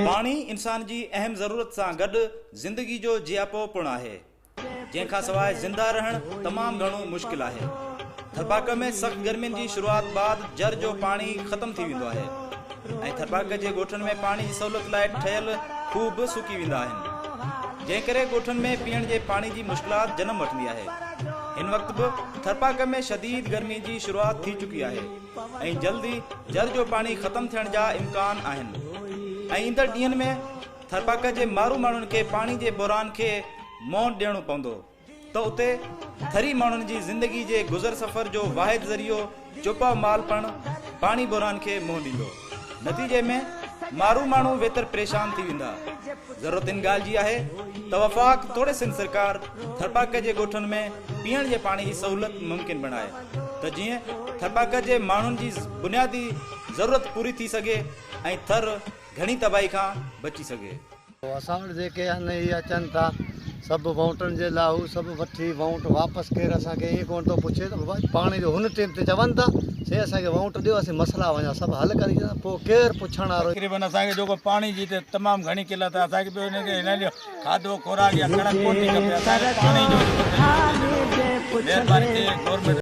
पानी इंसान जी अहम ज़रूरत सां गॾु ज़िंदगी जो जियापो पिणु आहे, जंहिंखां सवाइ ज़िंदा रहणु तमामु घणो मुश्किल आहे। थरपाक में सख़्त गर्मियुनि जी शुरूआत बाद जर जो पाणी ख़तम थी वेंदो आहे ऐं थरपाक जे ॻोठनि में पाणी जी सहूलियत लाइ ठहियल खूह बि सुकी वेंदा आहिनि, जंहिं करे ॻोठनि में पीअण जे पाणी जी मुश्किलात जनम वठंदी आहे। हिन वक़्तु बि थरपाक में शदीद गर्मी जी शुरूआत थी चुकी आहे ऐं जल्दी जर जो पाणी ख़तम थियण जा इम्कान आहिनि ऐं ईंदड़ ॾींहंनि में थरपाक जे मारू माण्हुनि खे पाणी जे बहिरान खे मुंहुं ॾियणो पवंदो त उते थरी माण्हुनि जी ज़िंदगी जे गुज़र सफ़र जो वाहिद ज़रियो चुपा माल पण पाणी बहिरान खे मुंहुं ॾींदो। नतीजे में मारू माण्हू वेतर परेशान थी वेंदा। ज़रूरत इन ॻाल्हि जी आहे त वफ़ाक़ तोड़े सिंध सरकार थरपाक जे ॻोठनि में पीअण जे पाणी जी सहूलियत मुमकिन बणाए त जीअं थरपाक जे माण्हुनि जी बुनियादी ज़रूरत पूरी थी सघे ऐं थर घणी तबाही खां बची सघे। असां वटि जेके आहिनि इहे अचनि था सभु वोटनि जे लाइ हू सभु वठी वोट वापसि केरु असांखे ईअं कोन थो पुछे त भाई पाणी जो हुन टाइम ते चवनि था से असांखे वोट ॾियो, असीं मसइला वञा सभु हल करे पोइ केरु पुछण वारो। तक़रीबन असांखे जेको पाणी जी त तमामु घणी किल्लत आहे, असांखे ॿियो हिन जो खाधो खुराक या कणक कोन थी खपे, असांखे पाणी जो महिरबानी थिए गवर्नमेंट